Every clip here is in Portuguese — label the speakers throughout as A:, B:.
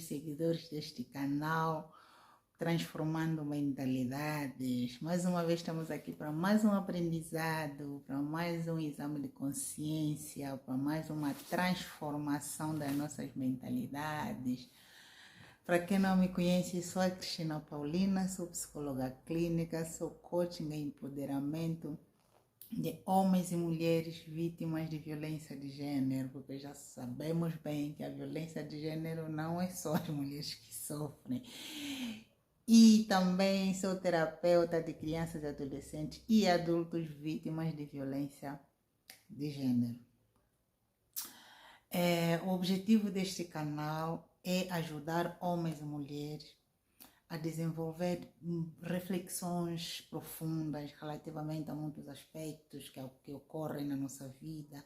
A: seguidores deste canal, transformando mentalidades. Mais uma vez estamos aqui para mais um aprendizado, para mais um exame de consciência, para mais uma transformação das nossas mentalidades. Para quem não me conhece, sou a Cristina Paulina, sou psicóloga clínica, sou coaching em empoderamento de homens e mulheres vítimas de violência de gênero, porque já sabemos bem que a violência de gênero não é só as mulheres que sofrem. E também sou terapeuta de crianças, adolescentes e adultos vítimas de violência de gênero. O objetivo deste canal é ajudar homens e mulheres a desenvolver reflexões profundas relativamente a muitos aspectos que ocorrem na nossa vida.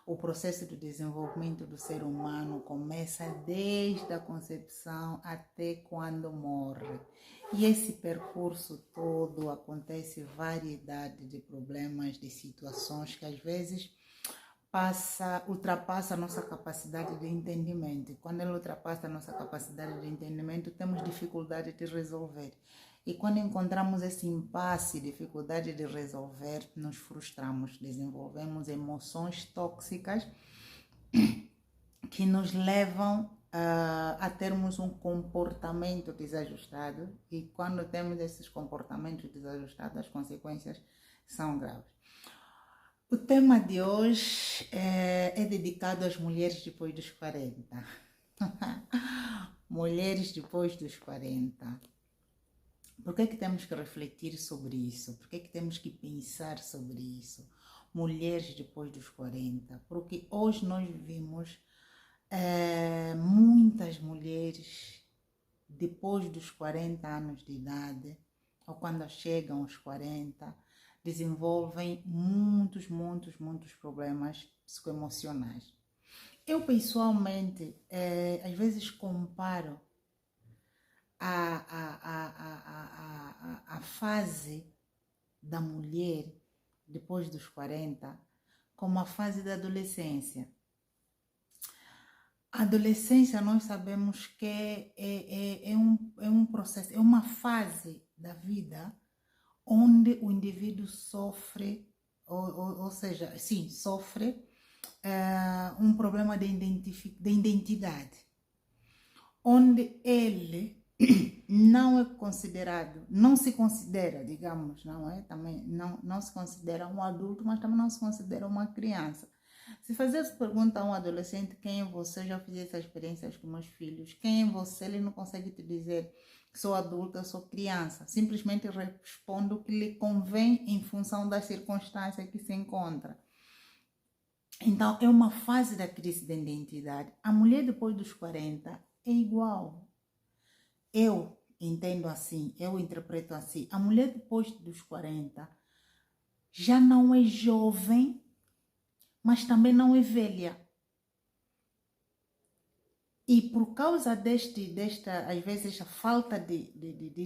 A: O processo de desenvolvimento do ser humano começa desde a concepção até quando morre. E esse percurso todo acontece variedade de problemas, de situações que às vezes ultrapassa a nossa capacidade de entendimento. E quando ele ultrapassa a nossa capacidade de entendimento, temos dificuldade de resolver. E quando encontramos esse impasse, dificuldade de resolver, nos frustramos, desenvolvemos emoções tóxicas que nos levam a termos um comportamento desajustado. E quando temos esses comportamentos desajustados, as consequências são graves. O tema de hoje é dedicado às mulheres depois dos 40. Mulheres depois dos 40. Por que temos que refletir sobre isso? Por que temos que pensar sobre isso? Mulheres depois dos 40. Porque hoje nós vivemos muitas mulheres depois dos 40 anos de idade, ou quando chegam aos 40, desenvolvem muitos problemas psicoemocionais. Eu pessoalmente, às vezes comparo a fase da mulher depois dos 40 como a fase da adolescência. A adolescência, nós sabemos que é um processo, é uma fase da vida onde o indivíduo sofre, ou seja, sim, sofre um problema de identidade, onde ele não é considerado, não se considera, digamos, também não se considera um adulto, mas também não se considera uma criança. Se fazer essa pergunta a um adolescente, quem é você? Eu já fiz essa experiência com meus filhos. Quem é você? Ele não consegue te dizer que sou adulta, sou criança. Simplesmente responde o que lhe convém em função das circunstâncias que se encontra. Então, é uma fase da crise de identidade. A mulher depois dos 40 é igual. Eu entendo assim, eu interpreto assim. A mulher depois dos 40 já não é jovem, mas também não é velha. E por causa desta, às vezes, a falta de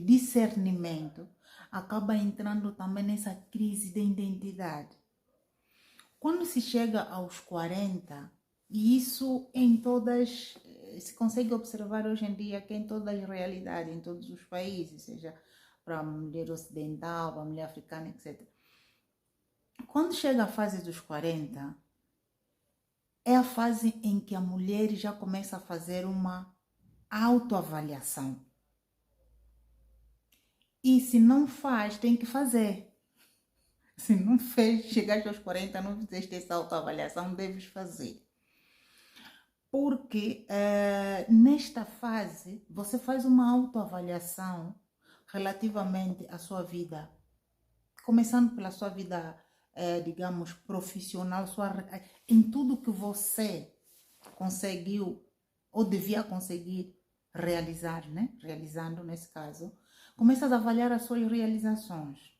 A: discernimento, acaba entrando também nessa crise de identidade. Quando se chega aos 40, e isso em todas, se consegue observar hoje em dia que em todas as realidades, em todos os países, seja para a mulher ocidental, para a mulher africana, etc. Quando chega a fase dos 40, é a fase em que a mulher já começa a fazer uma autoavaliação. E se não faz, tem que fazer. Se não fez, chegaste aos 40, não fizeste essa autoavaliação, deves fazer. Porque nesta fase, você faz uma autoavaliação relativamente à sua vida. Começando pela sua vida, digamos, profissional, em tudo que você conseguiu ou devia conseguir realizar, né? Realizando nesse caso, começas a avaliar as suas realizações,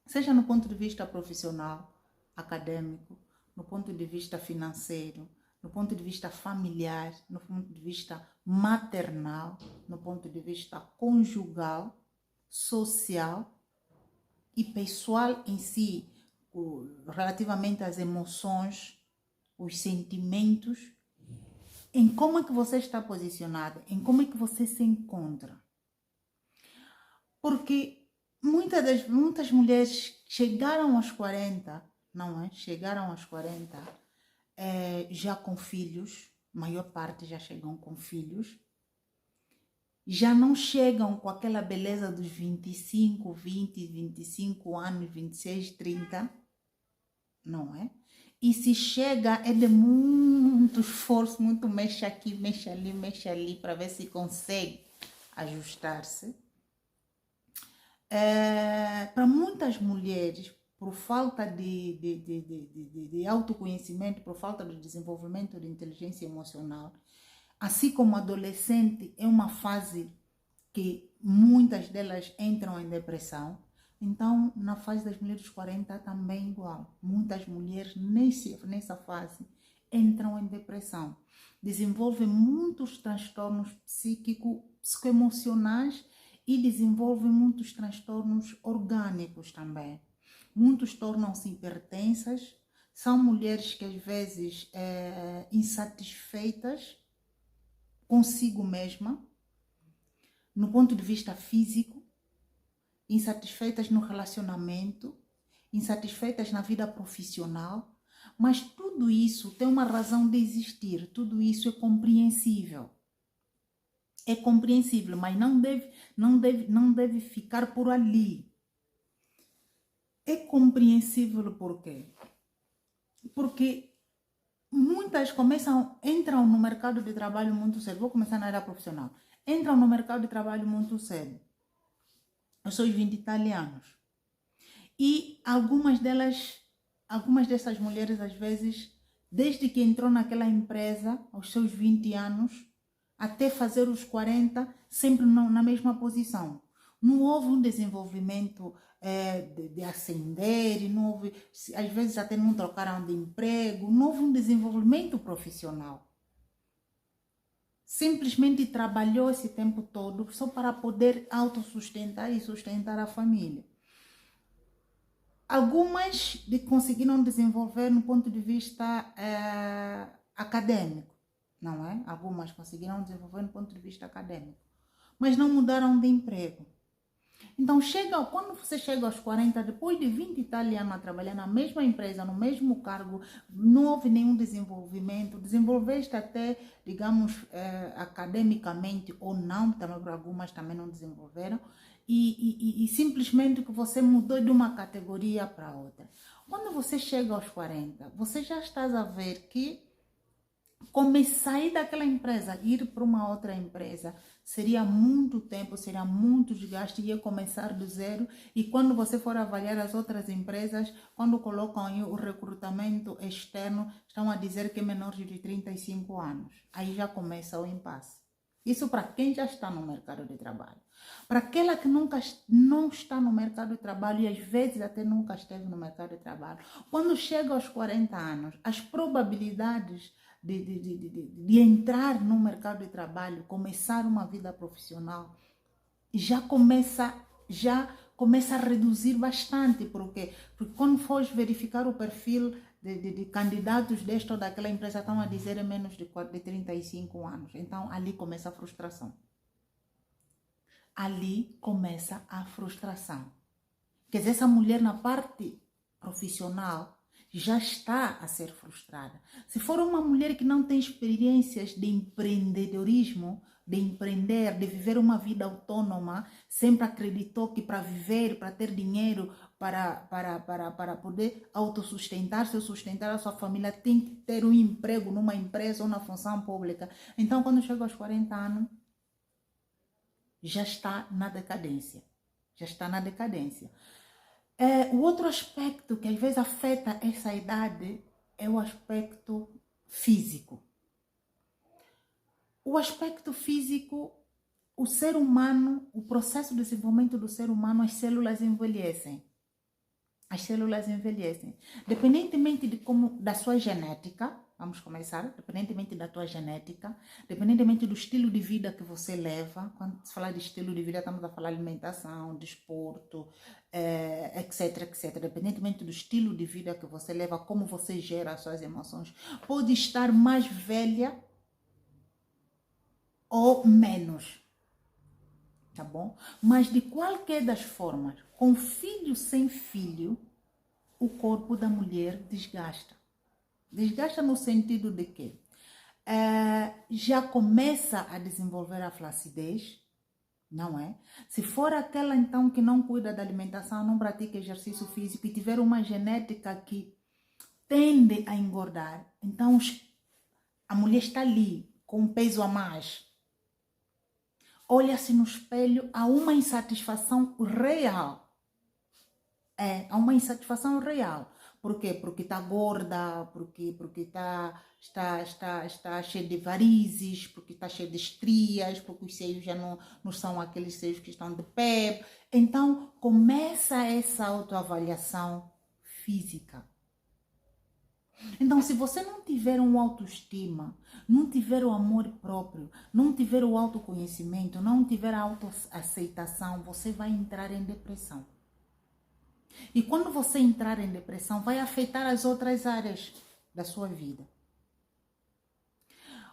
A: seja no ponto de vista profissional, acadêmico, no ponto de vista financeiro, no ponto de vista familiar, no ponto de vista maternal, no ponto de vista conjugal, social e pessoal em si, relativamente às emoções, os sentimentos em como é que você está posicionada, em como é que você se encontra. Porque muitas mulheres chegaram aos 40, não é? Chegaram aos 40, já com filhos, maior parte já chegam com filhos, já não chegam com aquela beleza dos 25, 20, 25 anos, 26, 30, não é? E se chega é de muito esforço, muito mexe aqui, mexe ali, para ver se consegue ajustar-se. Para muitas mulheres, por falta de autoconhecimento, por falta de desenvolvimento de inteligência emocional, assim como adolescente é uma fase que muitas delas entram em depressão, então na fase das mulheres dos 40 também igual. Muitas mulheres nessa fase entram em depressão, desenvolvem muitos transtornos psicoemocionais e desenvolvem muitos transtornos orgânicos também. Muitos tornam-se hipertensas, são mulheres que às vezes insatisfeitas consigo mesma, no ponto de vista físico, insatisfeitas no relacionamento, insatisfeitas na vida profissional, mas tudo isso tem uma razão de existir, tudo isso é compreensível. É compreensível, mas não deve ficar por ali. É compreensível por quê? Porque muitas entram no mercado de trabalho muito cedo. Vou começar na área profissional. Entram no mercado de trabalho muito cedo. Eu sou 20 italianos. E algumas dessas mulheres, às vezes, desde que entrou naquela empresa, aos seus 20 anos, até fazer os 40, sempre na mesma posição. Não houve um desenvolvimento de ascender, não houve, às vezes até não trocaram de emprego, não houve um desenvolvimento profissional. Simplesmente trabalhou esse tempo todo só para poder autossustentar e sustentar a família. Algumas conseguiram desenvolver no ponto de vista acadêmico, não é? Algumas conseguiram desenvolver no ponto de vista acadêmico, mas não mudaram de emprego. Então, quando você chega aos 40, depois de 20 italianos a trabalhar na mesma empresa, no mesmo cargo, não houve nenhum desenvolvimento, desenvolveste até, digamos, academicamente ou não, também algumas também não desenvolveram, e simplesmente que você mudou de uma categoria para outra. Quando você chega aos 40, você já está a ver que sair daquela empresa, ir para uma outra empresa, seria muito tempo, seria muito desgaste, ia começar do zero. E quando você for avaliar as outras empresas, quando colocam aí o recrutamento externo, estão a dizer que é menor de 35 anos. Aí já começa o impasse. Isso para quem já está no mercado de trabalho. Para aquela que não está no mercado de trabalho e às vezes até nunca esteve no mercado de trabalho, quando chega aos 40 anos, as probabilidades de entrar no mercado de trabalho, começar uma vida profissional, já começa a reduzir bastante. Por quê? Porque quando fores verificar o perfil de candidatos desta ou daquela empresa, estão a dizer menos de 35 anos. Então, ali começa a frustração. Ali começa a frustração. Quer dizer, essa mulher na parte profissional já está a ser frustrada. Se for uma mulher que não tem experiências de empreendedorismo, de empreender, de viver uma vida autônoma, sempre acreditou que para viver, para ter dinheiro, para poder autossustentar-se ou sustentar a sua família, tem que ter um emprego numa empresa ou na função pública. Então, quando chega aos 40 anos, já está na decadência. Já está na decadência. O outro aspecto que às vezes afeta essa idade é o aspecto físico. O aspecto físico, o ser humano, o processo de desenvolvimento do ser humano, as células envelhecem. As células envelhecem. Dependentemente da sua genética, vamos começar, dependentemente da tua genética, dependentemente do estilo de vida que você leva. Quando se fala de estilo de vida, estamos a falar de alimentação, desporto, etc, etc. Dependentemente do estilo de vida que você leva, como você gera as suas emoções. Pode estar mais velha ou menos, tá bom? Mas de qualquer das formas, com filho sem filho, o corpo da mulher desgasta. Desgasta no sentido de que já começa a desenvolver a flacidez, não é? Se for aquela então que não cuida da alimentação, não pratica exercício físico e tiver uma genética que tende a engordar, então a mulher está ali com um peso a mais. Olha-se no espelho, há uma insatisfação real. Há uma insatisfação real. Por quê? Porque está gorda, porque está cheia de varizes, porque está cheia de estrias, porque os seios já não são aqueles seios que estão de pé. Então, começa essa autoavaliação física. Então, se você não tiver uma autoestima, não tiver o amor próprio, não tiver o autoconhecimento, não tiver a autoaceitação, você vai entrar em depressão. E quando você entrar em depressão, vai afetar as outras áreas da sua vida.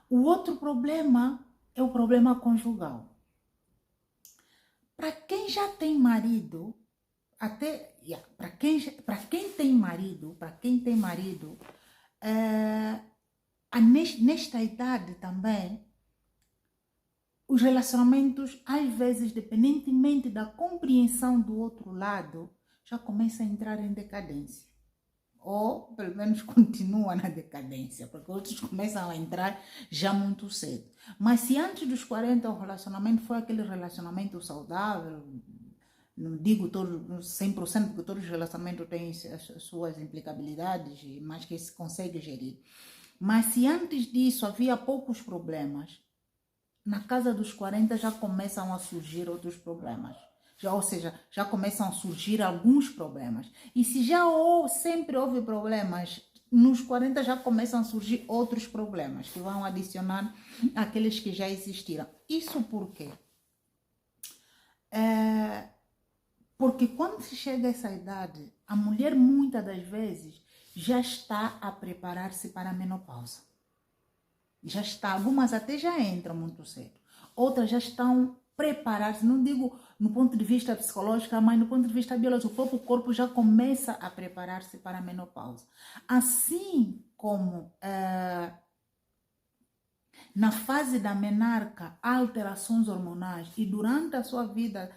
A: O outro problema é o problema conjugal. Para quem já tem marido, para quem tem marido, nesta idade também, os relacionamentos, às vezes, independentemente da compreensão do outro lado, já começam a entrar em decadência. Ou, pelo menos, continua na decadência, porque outros começam a entrar já muito cedo. Mas se antes dos 40 o relacionamento foi aquele relacionamento saudável, não digo todo, 100%, porque todos os relacionamentos têm as suas implicabilidades, mas que se consegue gerir. Mas se antes disso havia poucos problemas, na casa dos 40 já começam a surgir outros problemas. Ou seja, já começam a surgir alguns problemas. E se já sempre houve problemas, nos 40 já começam a surgir outros problemas que vão adicionar àqueles que já existiram. Isso por quê? Porque quando se chega a essa idade, a mulher muitas das vezes já está a preparar-se para a menopausa. Já está, algumas até já entram muito cedo. Outras já estão preparar-se, não digo no ponto de vista psicológico, mas no ponto de vista biológico, o próprio corpo já começa a preparar-se para a menopausa. Assim como na fase da menarca, há alterações hormonais e durante a sua vida,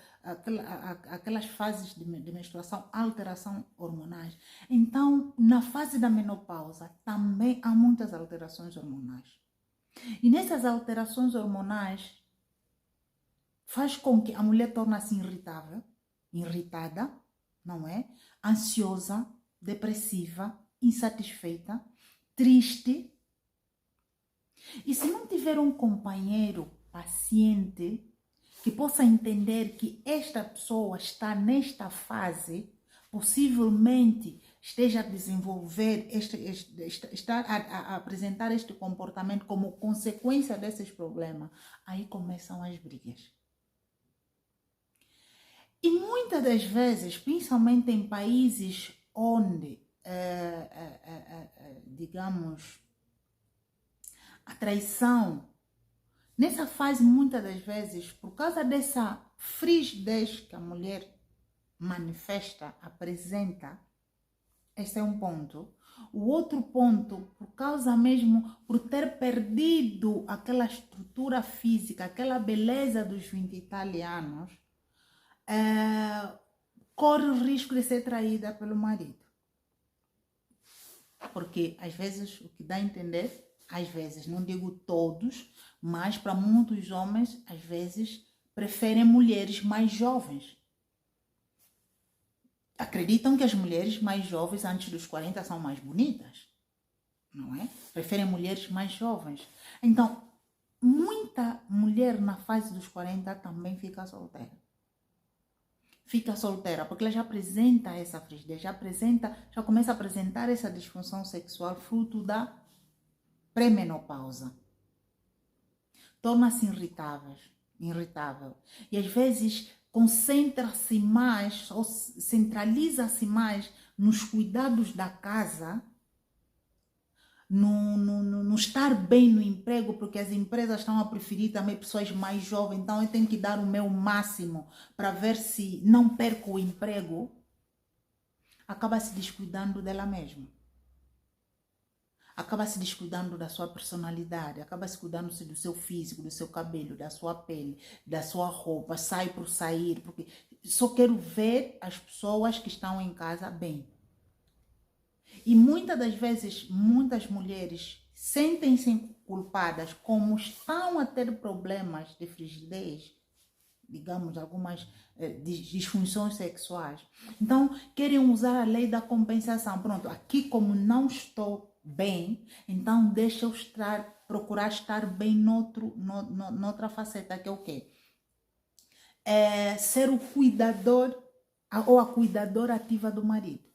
A: aquelas fases de menstruação, alterações hormonais. Então, na fase da menopausa, também há muitas alterações hormonais. E nessas alterações hormonais, faz com que a mulher torne-se irritada, não é? Ansiosa, depressiva, insatisfeita, triste. E se não tiver um companheiro paciente que possa entender que esta pessoa está nesta fase, possivelmente esteja a desenvolver, está a apresentar este comportamento como consequência desses problemas, aí começam as brigas. E muitas das vezes, principalmente em países onde, digamos, a traição, nessa fase, muitas das vezes, por causa dessa frigidez que a mulher manifesta, apresenta, esse é um ponto. O outro ponto, por causa mesmo, por ter perdido aquela estrutura física, aquela beleza dos 20 e tal anos, corre o risco de ser traída pelo marido. Porque, às vezes, o que dá a entender, às vezes, não digo todos, mas para muitos homens, às vezes, preferem mulheres mais jovens. Acreditam que as mulheres mais jovens, antes dos 40, são mais bonitas, não é? Preferem mulheres mais jovens. Então, muita mulher na fase dos 40 também fica solteira. Fica solteira, porque ela já apresenta essa frigidez, já começa a apresentar essa disfunção sexual fruto da pré-menopausa. Torna-se irritável. E às vezes concentra-se mais, ou centraliza-se mais nos cuidados da casa no estar bem no emprego, porque as empresas estão a preferir também pessoas mais jovens, então eu tenho que dar o meu máximo para ver se não perco o emprego, acaba se descuidando dela mesma. Acaba se descuidando da sua personalidade, acaba se cuidando-se do seu físico, do seu cabelo, da sua pele, da sua roupa, sai por sair, porque só quero ver as pessoas que estão em casa bem. E muitas das vezes, muitas mulheres sentem-se culpadas como estão a ter problemas de frigidez, digamos, algumas disfunções sexuais. Então, querem usar a lei da compensação. Pronto, aqui como não estou bem, então deixa eu procurar estar bem noutra faceta, que é o quê? É ser o cuidador ou a cuidadora ativa do marido.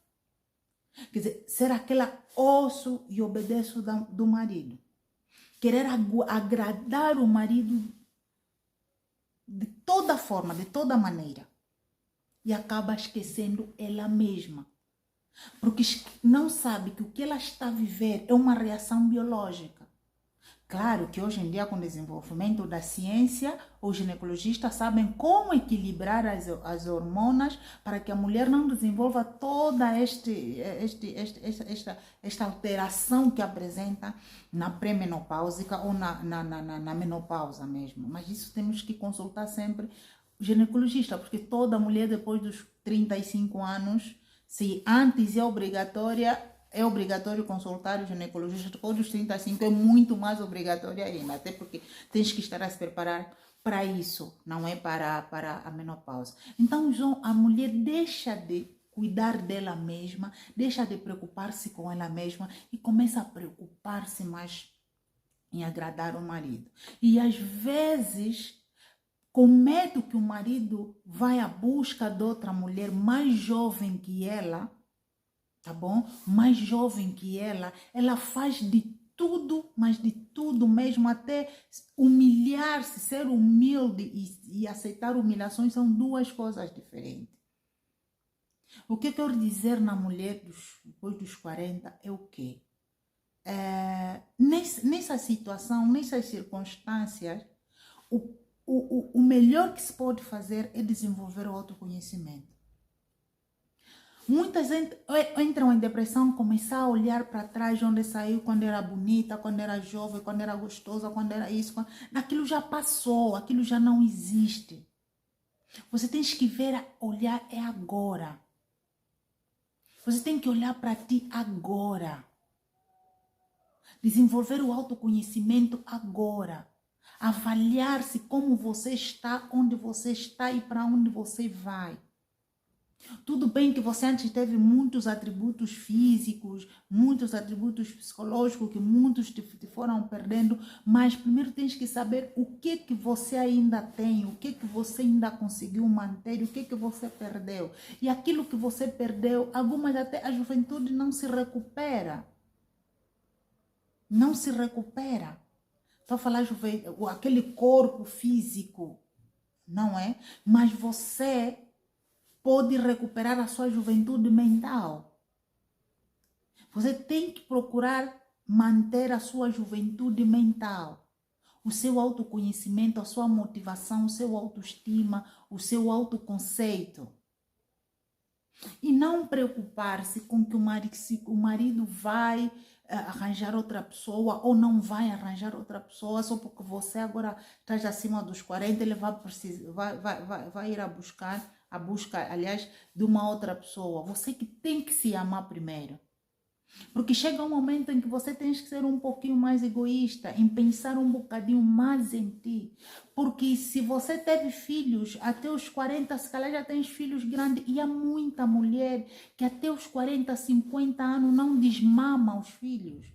A: Quer dizer, ser aquela ouço e obedeço do marido. Querer agradar o marido de toda forma, de toda maneira. E acaba esquecendo ela mesma. Porque não sabe que o que ela está a viver é uma reação biológica. Claro que hoje em dia, com o desenvolvimento da ciência, os ginecologistas sabem como equilibrar as hormonas para que a mulher não desenvolva toda esta alteração que apresenta na pré-menopáusica ou na menopausa mesmo. Mas isso temos que consultar sempre o ginecologista, porque toda mulher depois dos 35 anos, se antes é obrigatório consultar o ginecologista depois dos 35, é muito mais obrigatório ainda, até porque tens que estar a se preparar para isso, não é para a menopausa. Então, a mulher deixa de cuidar dela mesma, deixa de preocupar-se com ela mesma e começa a preocupar-se mais em agradar o marido. E às vezes, com medo que o marido vai à busca de outra mulher mais jovem que ela, tá bom? Mais jovem que ela faz de tudo, mas de tudo mesmo, até humilhar-se, ser humilde e aceitar humilhações são duas coisas diferentes. O que eu quero dizer na mulher depois dos 40 é o quê? Nessa situação, nessas circunstâncias, o melhor que se pode fazer é desenvolver o autoconhecimento. Muitas entram em depressão, começar a olhar para trás onde saiu, quando era bonita, quando era jovem, quando era gostosa, quando era isso. Aquilo já passou, aquilo já não existe. Você tem que ver, olhar é agora. Você tem que olhar para ti agora. Desenvolver o autoconhecimento agora. Avaliar-se como você está, onde você está e para onde você vai. Tudo bem que você antes teve muitos atributos físicos, muitos atributos psicológicos que muitos te foram perdendo, mas primeiro tens que saber o que você ainda tem, o que você ainda conseguiu manter, o que você perdeu. E aquilo que você perdeu, algumas até a juventude não se recupera. Não se recupera. Estou a falar aquele corpo físico, não é? Mas você pode recuperar a sua juventude mental. Você tem que procurar manter a sua juventude mental, o seu autoconhecimento, a sua motivação, o seu autoestima, o seu autoconceito. E não preocupar-se com que o marido vai arranjar outra pessoa ou não vai arranjar outra pessoa só porque você agora está acima dos 40, ele vai ir a busca, aliás, de uma outra pessoa. Você que tem que se amar primeiro. Porque chega um momento em que você tem que ser um pouquinho mais egoísta, em pensar um bocadinho mais em ti. Porque se você teve filhos até os 40, se calhar já tens filhos grandes. E há muita mulher que até os 40, 50 anos não desmama os filhos.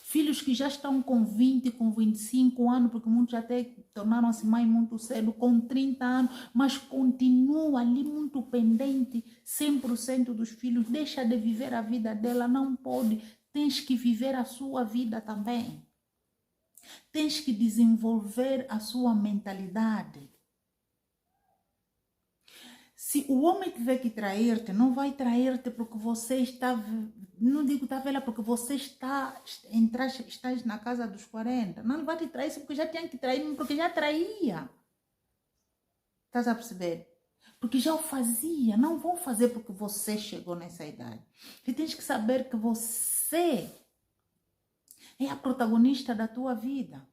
A: Filhos que já estão com 20, com 25 anos, porque muitos até tornaram-se mãe muito cedo, com 30 anos, mas continua ali muito pendente, 100% dos filhos, deixa de viver a vida dela, não pode, tens que viver a sua vida também. Tens que desenvolver a sua mentalidade. Se o homem tiver que trair-te, não vai trair-te porque você está não digo tá velha porque você estás na casa dos 40. Não, ele vai te trair porque já tinha que trair, porque já traía. Estás a perceber? Porque já o fazia. Não vão fazer porque você chegou nessa idade. Você tens que saber que você é a protagonista da tua vida.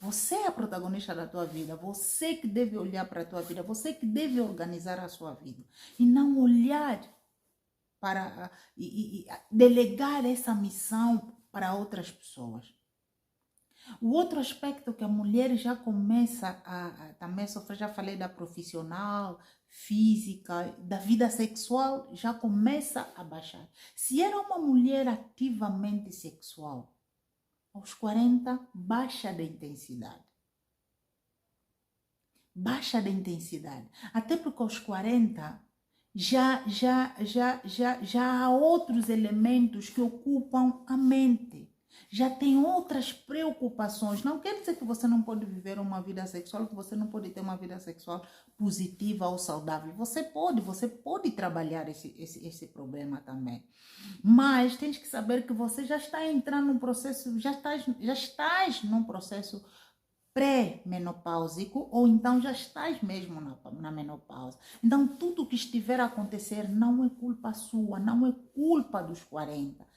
A: Você é a protagonista da tua vida. Você que deve olhar para a tua vida. Você que deve organizar a sua vida. E não olhar para e delegar essa missão para outras pessoas. O outro aspecto que a mulher já começa a também sofrer, já falei da profissional, física, da vida sexual, já começa a baixar. Se era uma mulher ativamente sexual, aos 40, baixa de intensidade. Baixa de intensidade. Até porque aos 40 já há outros elementos que ocupam a mente. Já tem outras preocupações. Não quer dizer que você não pode viver uma vida sexual, que você não pode ter uma vida sexual positiva ou saudável. Você pode trabalhar esse problema também. Mas tens que saber que você já está entrando num processo, já estás num processo pré-menopáusico ou então já estás mesmo na menopausa. Então tudo que estiver a acontecer não é culpa sua, não é culpa dos 40.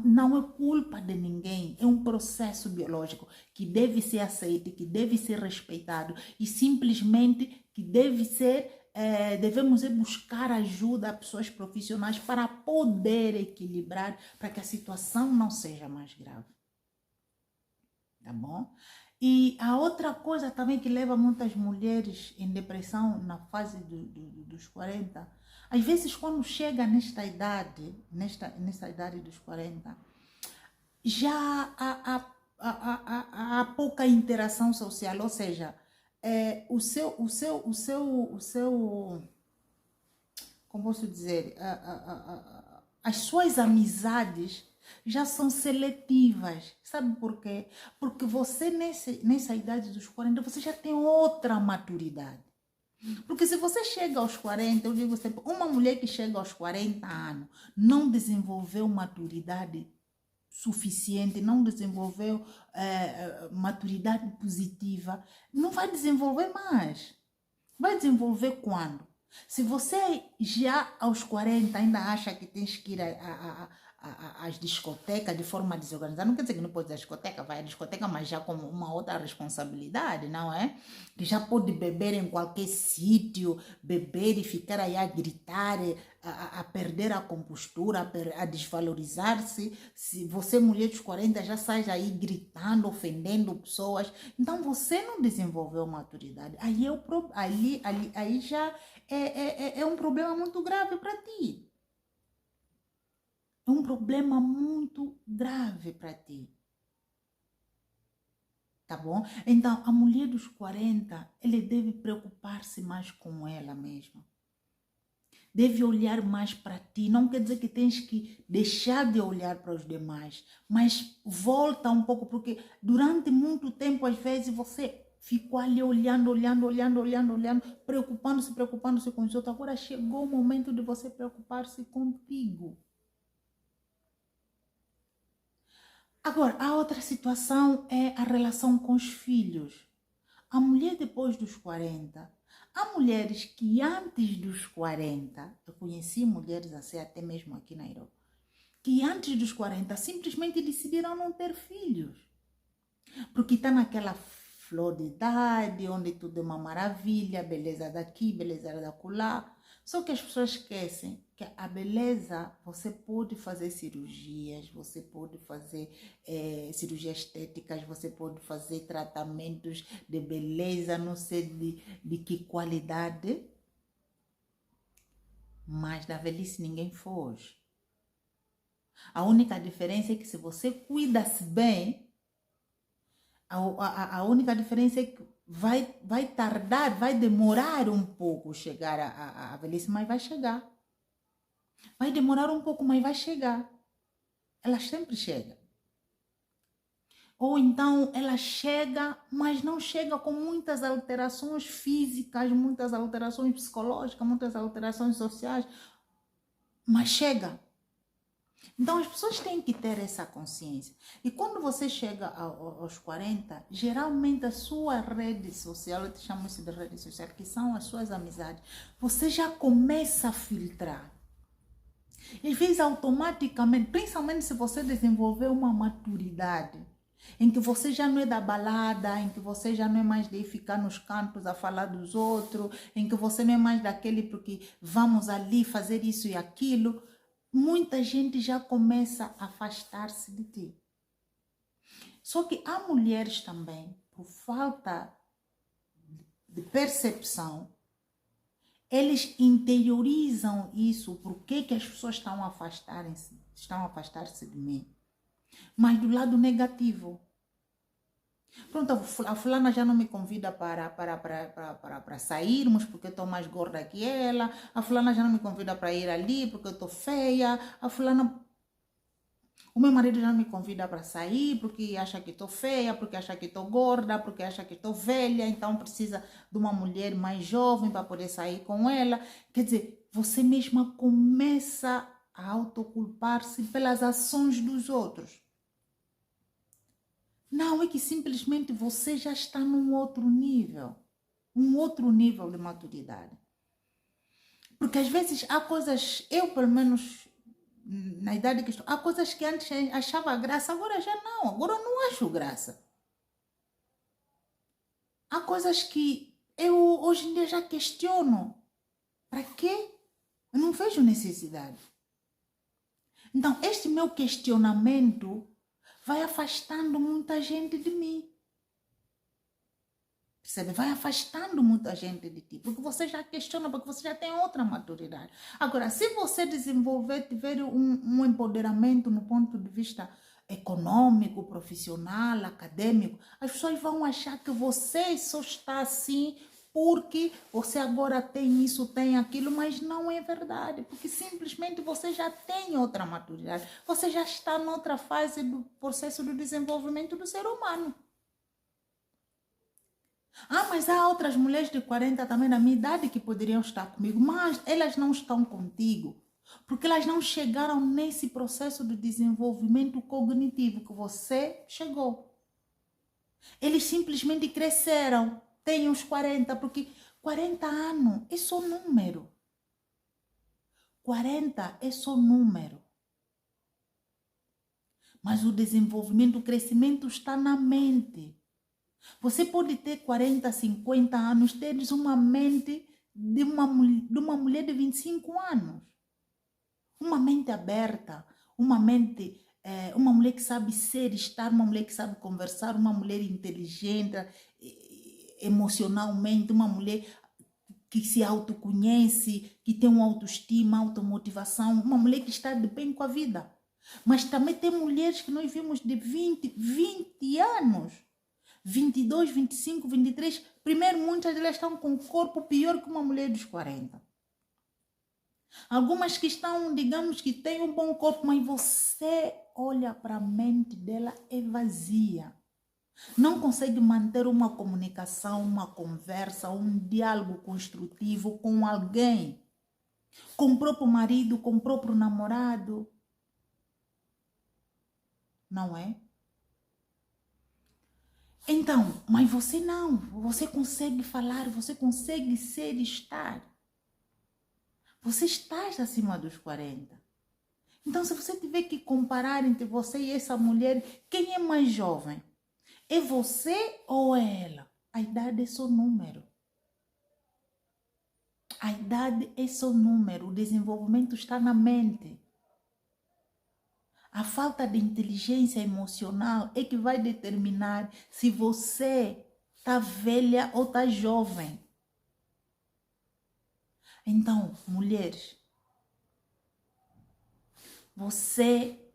A: Não é culpa de ninguém, é um processo biológico que deve ser aceito, que deve ser respeitado e simplesmente que devemos buscar ajuda a pessoas profissionais para poder equilibrar, para que a situação não seja mais grave. Tá bom? E a outra coisa também que leva muitas mulheres em depressão na fase dos 40, às vezes quando chega nesta idade dos 40, já há pouca interação social, ou seja, como posso dizer, as suas amizades já são seletivas. Sabe por quê? Porque você, nessa idade dos 40, você já tem outra maturidade. Porque se você chega aos 40, eu digo sempre, uma mulher que chega aos 40 anos não desenvolveu maturidade suficiente, não desenvolveu maturidade positiva, não vai desenvolver mais. Vai desenvolver quando? Se você já aos 40 ainda acha que tens que ir às discotecas de forma desorganizada, não quer dizer que não pode ir à discoteca, vai à discoteca, mas já com uma outra responsabilidade, não é? Que já pode beber em qualquer sítio, beber e ficar aí a gritar, a perder a compostura, a desvalorizar-se. Se você, mulher dos 40, já sai aí gritando, ofendendo pessoas, então você não desenvolveu maturidade. Aí já é um problema muito grave para ti. É um problema muito grave para ti. Tá bom? Então, a mulher dos 40, ela deve preocupar-se mais com ela mesma. Deve olhar mais para ti. Não quer dizer que tens que deixar de olhar para os demais, mas volta um pouco, porque durante muito tempo, às vezes, você ficou ali olhando, preocupando-se com os outros. Agora chegou o momento de você preocupar-se contigo. Agora, a outra situação é a relação com os filhos. A mulher depois dos 40, há mulheres que antes dos 40, eu conheci mulheres assim até mesmo aqui na Europa, que antes dos 40 simplesmente decidiram não ter filhos. Porque está naquela flor de idade, onde tudo é uma maravilha, beleza daqui, beleza da acolá. Só que as pessoas esquecem que a beleza, você pode fazer cirurgias, você pode fazer cirurgias estéticas, você pode fazer tratamentos de beleza, não sei de que qualidade, mas da velhice ninguém foge. A única diferença é que se você cuida-se bem, a única diferença é que vai tardar, vai demorar um pouco chegar à velhice, mas vai chegar. Vai demorar um pouco, mas vai chegar. Ela sempre chega. Ou então ela chega, mas não chega com muitas alterações físicas, muitas alterações psicológicas, muitas alterações sociais, mas chega. Então, as pessoas têm que ter essa consciência. E quando você chega aos 40, geralmente a sua rede social, eu te chamo isso de rede social, que são as suas amizades, você já começa a filtrar. E às vezes, automaticamente, principalmente se você desenvolver uma maturidade, em que você já não é da balada, em que você já não é mais de ficar nos cantos a falar dos outros, em que você não é mais daquele porque vamos ali fazer isso e aquilo, muita gente já começa a afastar-se de ti. Só que há mulheres também, por falta de percepção, eles interiorizam isso, por que as pessoas estão a afastar-se de mim. Mas do lado negativo. Pronto, a fulana já não me convida para sairmos porque eu estou mais gorda que ela. A fulana já não me convida para ir ali porque eu estou feia. O meu marido já não me convida para sair porque acha que estou feia, porque acha que estou gorda, porque acha que estou velha. Então precisa de uma mulher mais jovem para poder sair com ela. Quer dizer, você mesma começa a autoculpar-se pelas ações dos outros. Não, é que simplesmente você já está num outro nível. Um outro nível de maturidade. Porque às vezes há coisas, eu pelo menos na idade que estou, há coisas que antes achava graça, agora já não, agora eu não acho graça. Há coisas que eu hoje em dia já questiono. Para quê? Eu não vejo necessidade. Então, este meu questionamento vai afastando muita gente de mim. Percebe? Vai afastando muita gente de ti, porque você já questiona, porque você já tem outra maturidade. Agora, se você tiver um empoderamento no ponto de vista econômico, profissional, acadêmico, as pessoas vão achar que você só está assim porque você agora tem isso, tem aquilo, mas não é verdade, porque simplesmente você já tem outra maturidade, você já está noutra fase do processo do desenvolvimento do ser humano. Mas há outras mulheres de 40 também da minha idade que poderiam estar comigo, mas elas não estão contigo, porque elas não chegaram nesse processo de desenvolvimento cognitivo que você chegou. Eles simplesmente cresceram, têm os 40, porque 40 anos é só número. 40 é só número. Mas o desenvolvimento, o crescimento está na mente. Você pode ter 40, 50 anos, teres uma mente de uma mulher de 25 anos. Uma mente aberta, uma mulher que sabe ser, estar, uma mulher que sabe conversar, uma mulher inteligente, emocionalmente, uma mulher que se autoconhece, que tem uma autoestima, automotivação, uma mulher que está de bem com a vida. Mas também tem mulheres que nós vimos de 20 anos. 22, 25, 23, primeiro muitas delas estão com o corpo pior que uma mulher dos 40. Algumas que estão, digamos que têm um bom corpo, mas você olha para a mente dela, é vazia. Não consegue manter uma comunicação, uma conversa, um diálogo construtivo com alguém. Com o próprio marido, com o próprio namorado. Não é? Então, mas você não, você consegue falar, você consegue ser e estar. Você está acima dos 40. Então, se você tiver que comparar entre você e essa mulher, quem é mais jovem? É você ou é ela? A idade é só número. A idade é só número, o desenvolvimento está na mente. A falta de inteligência emocional é que vai determinar se você está velha ou está jovem. Então, mulheres, você,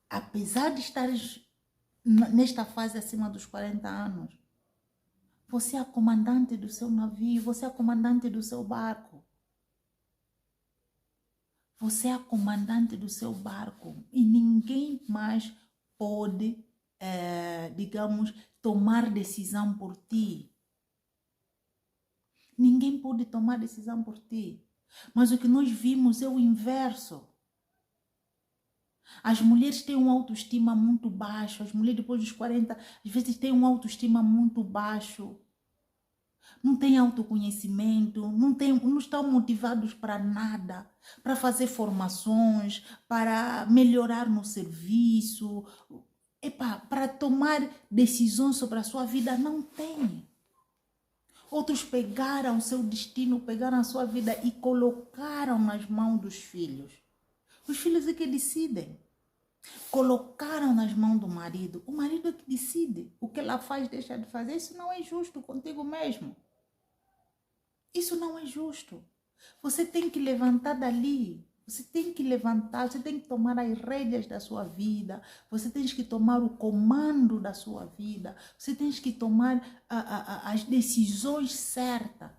A: apesar de estar nesta fase acima dos 40 anos, você é a comandante do seu navio, você é a comandante do seu barco. Você é a comandante do seu barco e ninguém mais pode, digamos, tomar decisão por ti. Ninguém pode tomar decisão por ti. Mas o que nós vimos é o inverso. As mulheres têm uma autoestima muito baixo. As mulheres depois dos 40, às vezes têm uma autoestima muito baixo. Não têm autoconhecimento, não estão motivados para nada, para fazer formações, para melhorar no serviço, para tomar decisões sobre a sua vida, não têm. Outros pegaram o seu destino, pegaram a sua vida e colocaram nas mãos dos filhos. Os filhos é que decidem. Colocaram nas mãos do marido. O marido é que decide. O que ela faz, deixa de fazer. Isso não é justo contigo mesmo. Isso não é justo. Você tem que levantar dali. Você tem que levantar, você tem que tomar as rédeas da sua vida. Você tem que tomar o comando da sua vida. Você tem que tomar as decisões certas.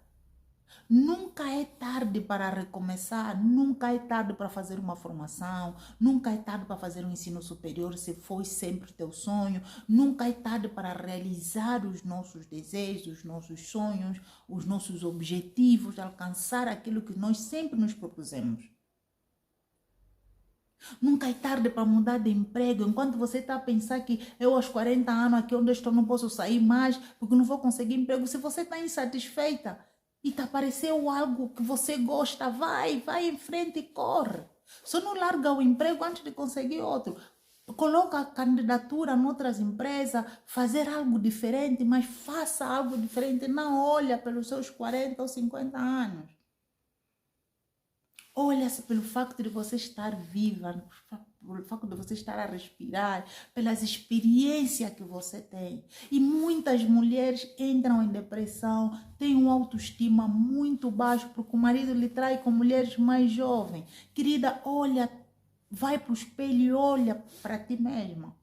A: Nunca é tarde para recomeçar, nunca é tarde para fazer uma formação, nunca é tarde para fazer um ensino superior, se foi sempre teu sonho, nunca é tarde para realizar os nossos desejos, os nossos sonhos, os nossos objetivos, alcançar aquilo que nós sempre nos propusemos. Nunca é tarde para mudar de emprego. Enquanto você está a pensar que eu aos 40 anos aqui onde estou não posso sair mais porque não vou conseguir emprego, se você está insatisfeita, e te apareceu algo que você gosta, vai em frente e corre. Só não larga o emprego antes de conseguir outro. Coloca a candidatura em outras empresas, fazer algo diferente, mas faça algo diferente. Não olha pelos seus 40 ou 50 anos. Olha-se pelo facto de você estar viva, pelo facto de você estar a respirar, pelas experiências que você tem. E muitas mulheres entram em depressão, têm uma autoestima muito baixa, porque o marido lhe trai com mulheres mais jovens. Querida, olha, vai para o espelho e olha para ti mesma.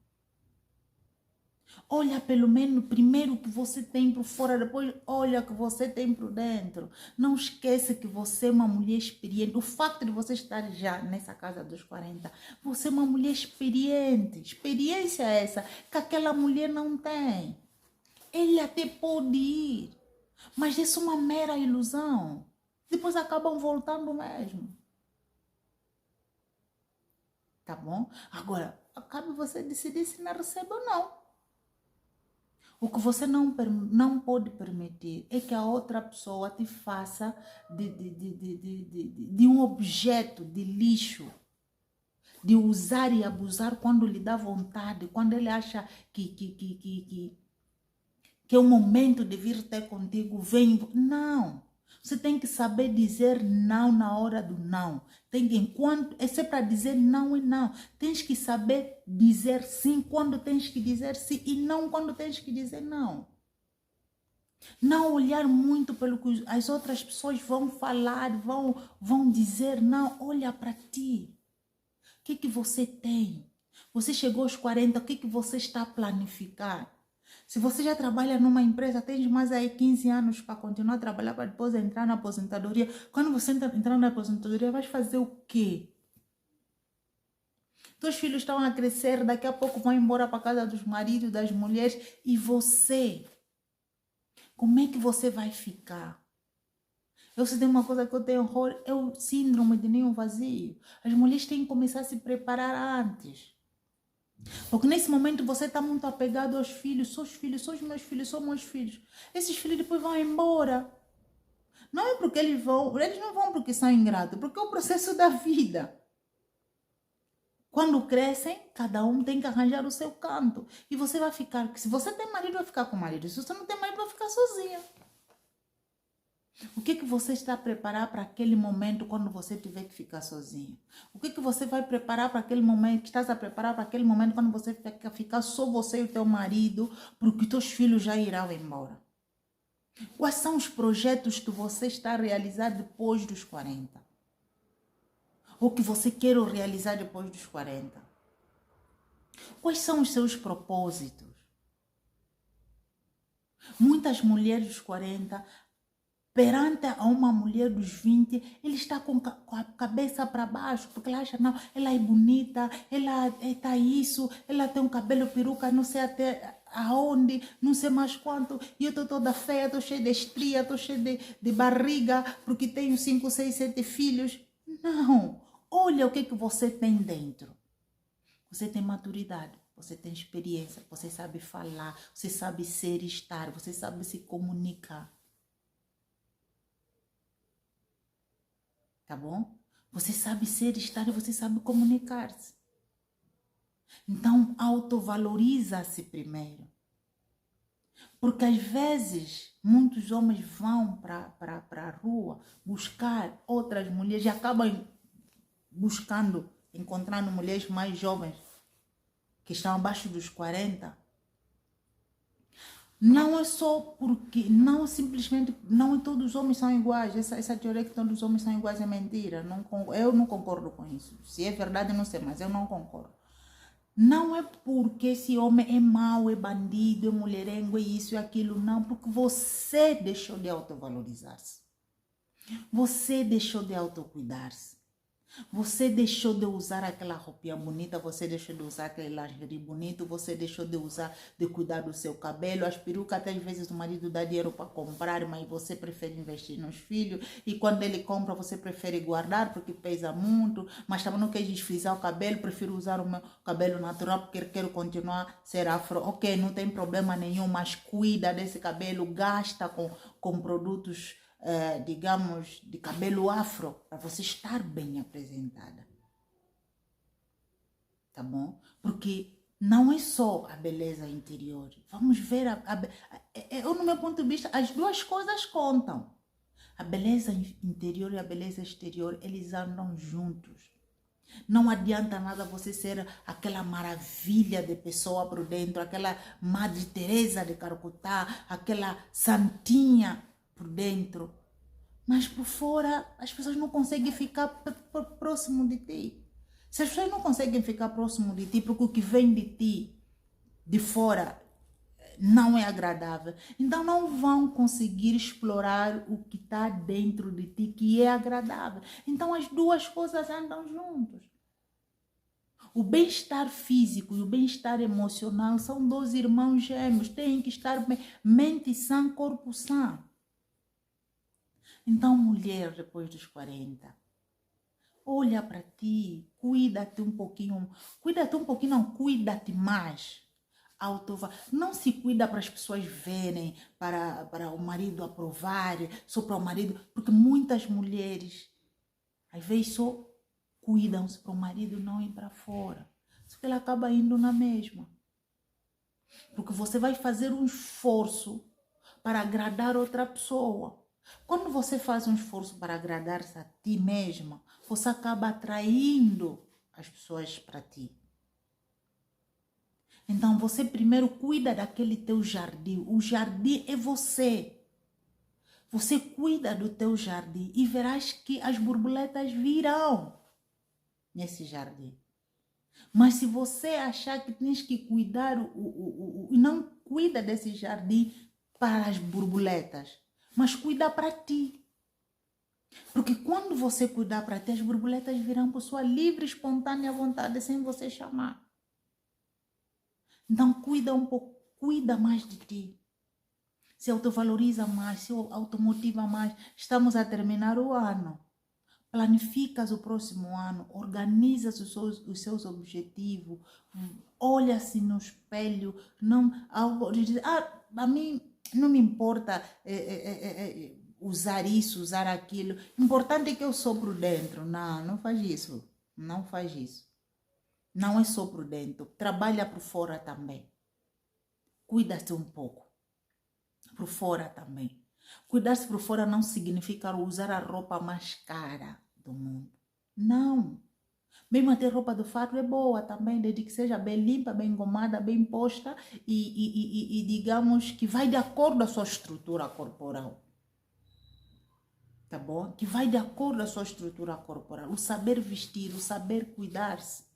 A: Olha pelo menos primeiro o que você tem por fora, depois olha o que você tem por dentro. Não esqueça que você é uma mulher experiente. O facto de você estar já nessa casa dos 40, você é uma mulher experiente. Experiência é essa que aquela mulher não tem. Ele até pode ir, mas isso é uma mera ilusão. Depois acabam voltando mesmo. Tá bom? Agora, cabe você decidir se não recebe ou não. O que você não pode permitir é que a outra pessoa te faça de um objeto de lixo, de usar e abusar quando lhe dá vontade, quando ele acha que é o momento de vir ter contigo, vem. Não. Você tem que saber dizer não na hora do não. Se é para dizer não e não. Tens que saber dizer sim quando tens que dizer sim e não quando tens que dizer não. Não olhar muito pelo que as outras pessoas vão falar, vão dizer. Não, olha para ti. O que você tem? Você chegou aos 40, o que você está a planificar? Se você já trabalha numa empresa, tens mais aí 15 anos para continuar a trabalhar para depois entrar na aposentadoria. Quando você entrar na aposentadoria, vai fazer o quê? Teus filhos estão a crescer, daqui a pouco vão embora para casa dos maridos, das mulheres. E você? Como é que você vai ficar? Eu sei de uma coisa que eu tenho horror, é o síndrome de ninho vazio. As mulheres têm que começar a se preparar antes. Porque nesse momento você está muito apegado aos filhos, são os filhos, são os meus filhos, são meus filhos. Esses filhos depois vão embora. Não é porque eles não vão porque são ingratos, porque é o processo da vida. Quando crescem, cada um tem que arranjar o seu canto. E você vai ficar, se você tem marido, vai ficar com o marido. Se você não tem marido, vai ficar sozinha. O que você está a preparar para aquele momento quando você tiver que ficar sozinho? O que você vai preparar para aquele momento, que estás a preparar para aquele momento quando você ficar só você e o teu marido, porque teus filhos já irão embora? Quais são os projetos que você está a realizar depois dos 40? Ou que você quer realizar depois dos 40? Quais são os seus propósitos? Muitas mulheres dos 40 perante a uma mulher dos 20, ele está com a cabeça para baixo, porque ela acha, não, ela é bonita, ela está isso, ela tem um cabelo peruca, não sei até aonde, não sei mais quanto, e eu estou toda feia, estou cheia de estria, estou cheia de barriga, porque tenho 5, 6, 7 filhos. Não, olha o que você tem dentro. Você tem maturidade, você tem experiência, você sabe falar, você sabe ser e estar, você sabe se comunicar. Tá bom? Você sabe ser e estar e você sabe comunicar-se. Então, autovaloriza-se primeiro. Porque às vezes, muitos homens vão para a rua buscar outras mulheres e acabam buscando, encontrando mulheres mais jovens, que estão abaixo dos 40. Não é só porque, não simplesmente, não todos os homens são iguais. Essa teoria que todos os homens são iguais é mentira. Eu não concordo com isso. Se é verdade, não sei, mas eu não concordo. Não é porque esse homem é mau, é bandido, é mulherengo, é isso e aquilo, não. Porque você deixou de autovalorizar-se. Você deixou de autocuidar-se. Você deixou de usar aquela roupinha bonita, você deixou de usar aquele lingerie bonito, você deixou de usar, de cuidar do seu cabelo, as perucas, até às vezes o marido dá dinheiro para comprar, mas você prefere investir nos filhos, e quando ele compra, você prefere guardar, porque pesa muito, mas também não quer desfrizar o cabelo, prefiro usar o meu cabelo natural, porque quero continuar a ser afro. Ok, não tem problema nenhum, mas cuida desse cabelo, gasta com produtos digamos, de cabelo afro, para você estar bem apresentada. Tá bom? Porque não é só a beleza interior. Vamos ver, no meu ponto de vista, as duas coisas contam. A beleza interior e a beleza exterior, eles andam juntos. Não adianta nada você ser aquela maravilha de pessoa por dentro, aquela Madre Teresa de Calcutá, aquela santinha por dentro. Mas por fora, as pessoas não conseguem ficar próximo de ti. Se as pessoas não conseguem ficar próximo de ti, porque o que vem de ti, de fora, não é agradável, então não vão conseguir explorar o que está dentro de ti, que é agradável. Então as duas coisas andam juntos. O bem-estar físico e o bem-estar emocional são dois irmãos gêmeos, têm que estar bem, mente sã, corpo sã. Então, mulher, depois dos 40, olha para ti, cuida-te um pouquinho, não, cuida-te mais. Não se cuida para as pessoas verem, para o marido aprovar, só para o marido, porque muitas mulheres, às vezes, só cuidam-se para o marido não ir para fora. Só que ela acaba indo na mesma. Porque você vai fazer um esforço para agradar outra pessoa. Quando você faz um esforço para agradar-se a ti mesma, você acaba atraindo as pessoas para ti. Então, você primeiro cuida daquele teu jardim. O jardim é você. Você cuida do teu jardim e verás que as borboletas virão nesse jardim. Mas se você achar que tens que cuidar, não cuida desse jardim para as borboletas, mas cuida para ti. Porque quando você cuidar para ti, as borboletas virão por sua livre, espontânea vontade, sem você chamar. Então cuida um pouco, cuida mais de ti. Se autovaloriza mais, se automotiva mais. Estamos a terminar o ano. Planificas o próximo ano, organizas os seus objetivos, olha-se no espelho, não, a mim não me importa usar isso, usar aquilo, importante é que eu sou por dentro. Não faz isso, não faz isso. Não é só por dentro, trabalha por fora também. Cuida-se um pouco, por fora também. Cuidar-se por fora não significa usar a roupa mais cara do mundo. Não. Mesmo até roupa do fato é boa também, desde que seja bem limpa, bem engomada, bem posta e digamos que vai de acordo com a sua estrutura corporal. Tá bom? Que vai de acordo com a sua estrutura corporal. O saber vestir, o saber cuidar-se.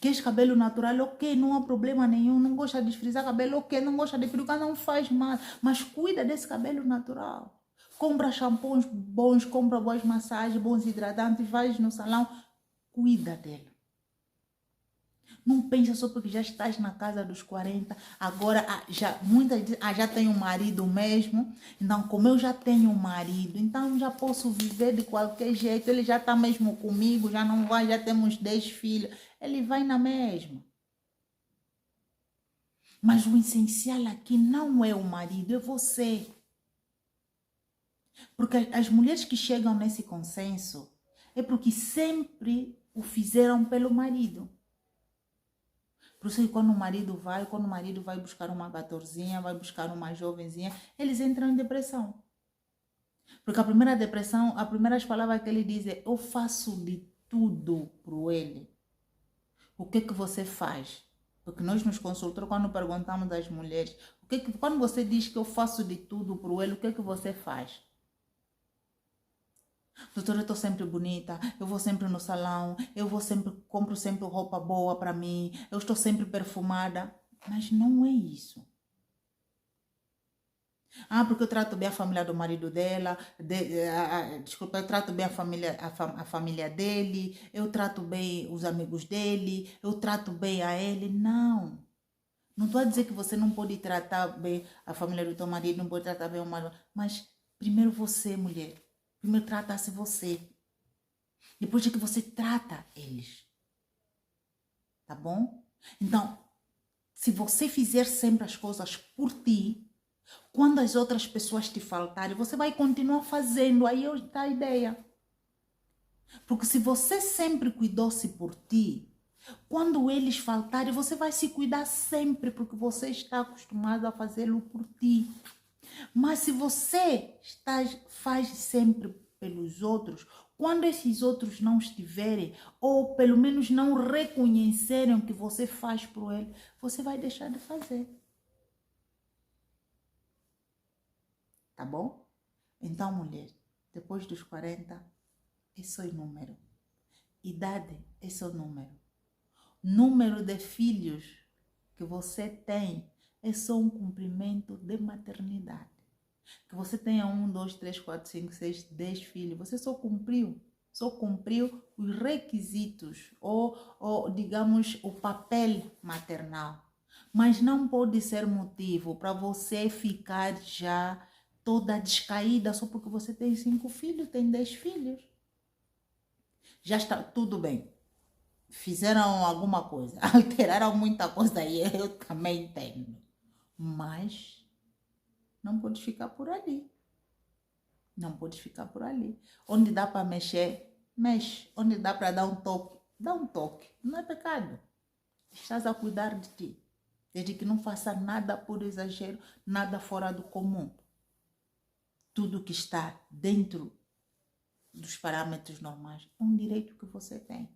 A: Queres cabelo natural? Ok, não há problema nenhum. Não gosta de frisar cabelo? Ok, não gosta de peruca? Não faz mal. Mas cuida desse cabelo natural. Compra shampoos bons, compra boas massagens, bons hidratantes, vai no salão, cuida dele. Não pensa só porque já estás na casa dos 40, agora muitas dizem, já tenho um marido mesmo, então como eu já tenho um marido, então já posso viver de qualquer jeito, ele já está mesmo comigo, já não vai, já temos 10 filhos, ele vai na mesma. Mas o essencial aqui não é o marido, é você. Porque as mulheres que chegam nesse consenso é porque sempre o fizeram pelo marido. Por isso que quando o marido vai buscar uma gatorzinha, vai buscar uma jovenzinha, eles entram em depressão. Porque a primeira depressão, as primeiras palavras que ele diz é: eu faço de tudo por ele. O que você faz? Porque nós nos consultamos quando perguntamos às mulheres, quando você diz que eu faço de tudo por ele, o que você faz? Doutora, eu estou sempre bonita, eu vou sempre no salão, compro sempre roupa boa para mim, eu estou sempre perfumada. Mas não é isso. Porque eu trato bem a família do marido dela, desculpa, eu trato bem a família dele, eu trato bem os amigos dele, eu trato bem a ele. Não. Não estou a dizer que você não pode tratar bem a família do teu marido, não pode tratar bem o marido, mas primeiro você, mulher. Primeiro trata-se você. Depois é que você trata eles. Tá bom? Então, se você fizer sempre as coisas por ti, quando as outras pessoas te faltarem, você vai continuar fazendo. Aí está a ideia. Porque se você sempre cuidou-se por ti, quando eles faltarem, você vai se cuidar sempre, porque você está acostumado a fazê-lo por ti. Mas se você faz sempre pelos outros, quando esses outros não estiverem, ou pelo menos não reconhecerem o que você faz por ele, você vai deixar de fazer. Tá bom? Então, mulher, depois dos 40, esse é o número. Idade, esse é o número. Número de filhos que você tem é só um cumprimento de maternidade. Que você tenha 1, 2, 3, 4, 5, 6, 10 filhos, você só cumpriu os requisitos ou digamos, o papel maternal. Mas não pode ser motivo para você ficar já toda descaída só porque você tem 5 filhos, tem 10 filhos. Já está tudo bem. Fizeram alguma coisa, alteraram muita coisa e eu também entendo. Mas não pode ficar por ali. Não pode ficar por ali. Onde dá para mexer, mexe. Onde dá para dar um toque, dá um toque. Não é pecado. Estás a cuidar de ti. Desde que não faça nada por exagero, nada fora do comum. Tudo que está dentro dos parâmetros normais é um direito que você tem.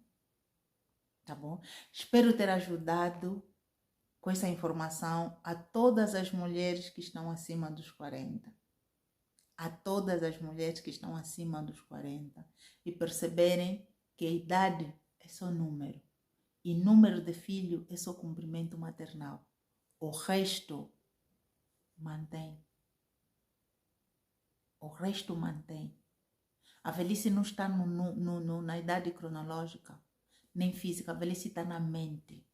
A: Tá bom? Espero ter ajudado com essa informação a todas as mulheres que estão acima dos 40. A todas as mulheres que estão acima dos 40 e perceberem que a idade é só número e número de filho é só cumprimento maternal. O resto mantém. O resto mantém. A velhice não está na idade cronológica, nem física. A velhice está na mente.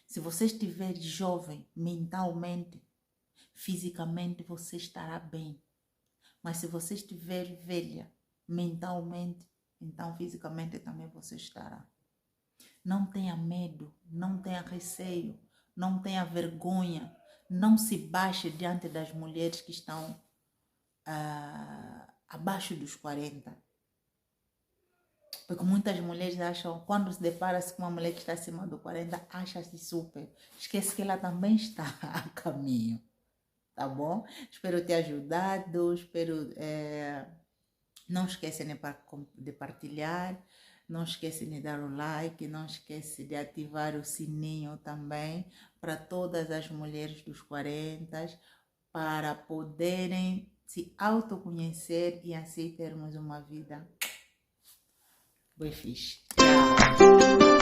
A: Se você estiver jovem mentalmente, fisicamente você estará bem. Mas se você estiver velha mentalmente, então fisicamente também você estará. Não tenha medo, não tenha receio, não tenha vergonha. Não se baixe diante das mulheres que estão abaixo dos 40. Porque muitas mulheres acham, quando se depara-se com uma mulher que está acima dos 40, acha-se super. Esquece que ela também está a caminho. Tá bom? Espero ter ajudado, não esquecem de partilhar, não esquecem de dar o like, não esquecem de ativar o sininho também para todas as mulheres dos 40, para poderem se autoconhecer e assim termos uma vida bem fixe. Tchau!